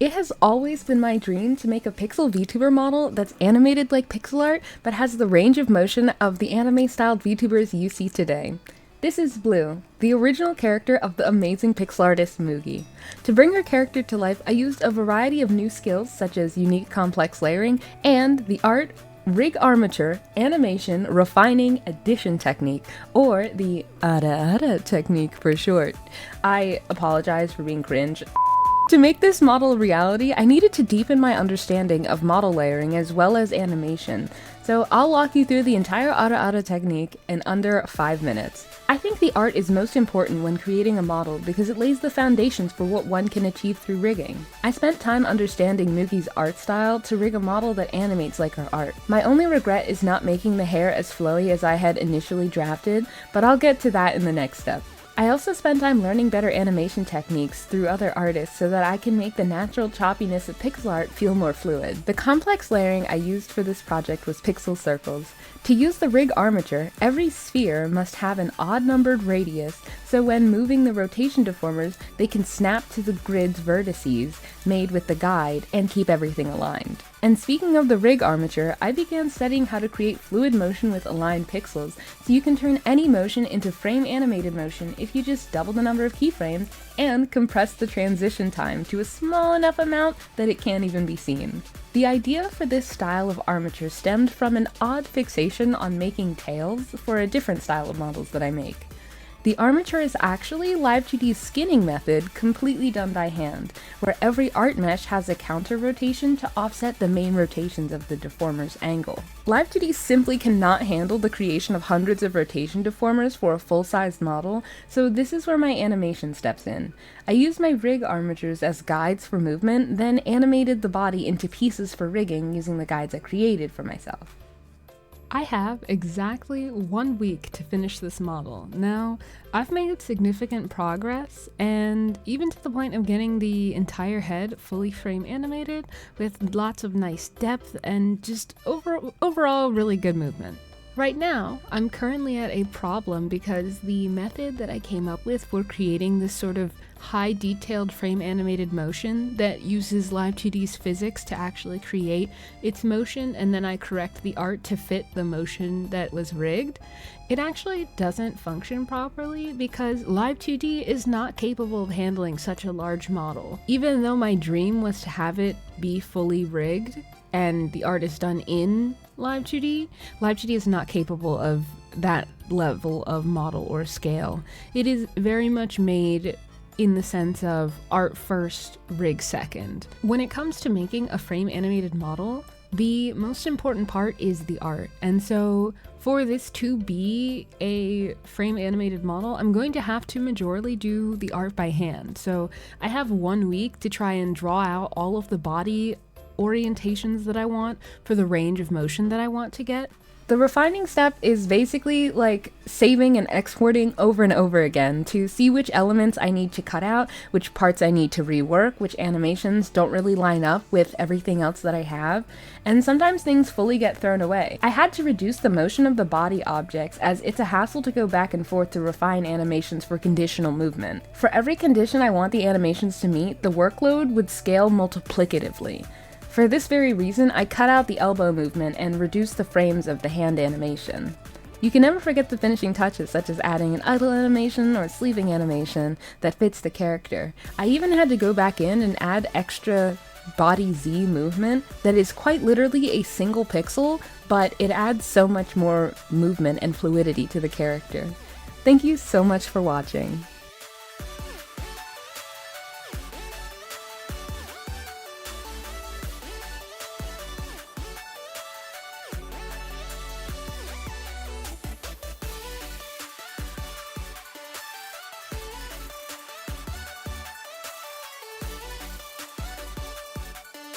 It has always been my dream to make a pixel VTuber model that's animated like pixel art, but has the range of motion of the anime-styled VTubers you see today. This is Blue, the original character of the amazing pixel artist Mugi. To bring her character to life, I used a variety of new skills such as unique complex layering and the art, rig armature, animation, refining, addition technique, or the ada technique for short. I apologize for being cringe. To make this model a reality, I needed to deepen my understanding of model layering as well as animation, so I'll walk you through the entire ada technique in under 5 minutes. I think the art is most important when creating a model because it lays the foundations for what one can achieve through rigging. I spent time understanding Mugi's art style to rig a model that animates like her art. My only regret is not making the hair as flowy as I had initially drafted, but I'll get to that in the next step. I also spend time learning better animation techniques through other artists so that I can make the natural choppiness of pixel art feel more fluid. The complex layering I used for this project was pixel circles. To use the rig armature, every sphere must have an odd-numbered radius, so when moving the rotation deformers, they can snap to the grid's vertices made with the guide and keep everything aligned. And speaking of the rig armature, I began studying how to create fluid motion with aligned pixels, so you can turn any motion into frame animated motion if you just double the number of keyframes and compress the transition time to a small enough amount that it can't even be seen. The idea for this style of armature stemmed from an odd fixation on making tails for a different style of models that I make. The armature is actually Live2D's skinning method completely done by hand, where every art mesh has a counter rotation to offset the main rotations of the deformer's angle. Live2D simply cannot handle the creation of hundreds of rotation deformers for a full-sized model, so this is where my animation steps in. I used my rig armatures as guides for movement, then animated the body into pieces for rigging using the guides I created for myself. I have exactly 1 week to finish this model. Now, I've made significant progress, and even to the point of getting the entire head fully frame animated with lots of nice depth and just overall really good movement. Right now, I'm currently at a problem because the method that I came up with for creating this sort of high detailed frame animated motion that uses Live2D's physics to actually create its motion, and then I correct the art to fit the motion that was rigged, it actually doesn't function properly because Live2D is not capable of handling such a large model. Even though my dream was to have it be fully rigged and the art is done in Live2D, Live2D is not capable of that level of model or scale. It is very much made in the sense of art first, rig second. When it comes to making a frame animated model, the most important part is the art. And so for this to be a frame animated model, I'm going to have to majorly do the art by hand. So I have 1 week to try and draw out all of the body orientations that I want for the range of motion that I want to get. The refining step is basically like saving and exporting over and over again to see which elements I need to cut out, which parts I need to rework, which animations don't really line up with everything else that I have, and sometimes things fully get thrown away. I had to reduce the motion of the body objects as it's a hassle to go back and forth to refine animations for conditional movement. For every condition I want the animations to meet, the workload would scale multiplicatively. For this very reason, I cut out the elbow movement and reduced the frames of the hand animation. You can never forget the finishing touches, such as adding an idle animation or sleeving animation that fits the character. I even had to go back in and add extra body Z movement that is quite literally a single pixel, but it adds so much more movement and fluidity to the character. Thank you so much for watching.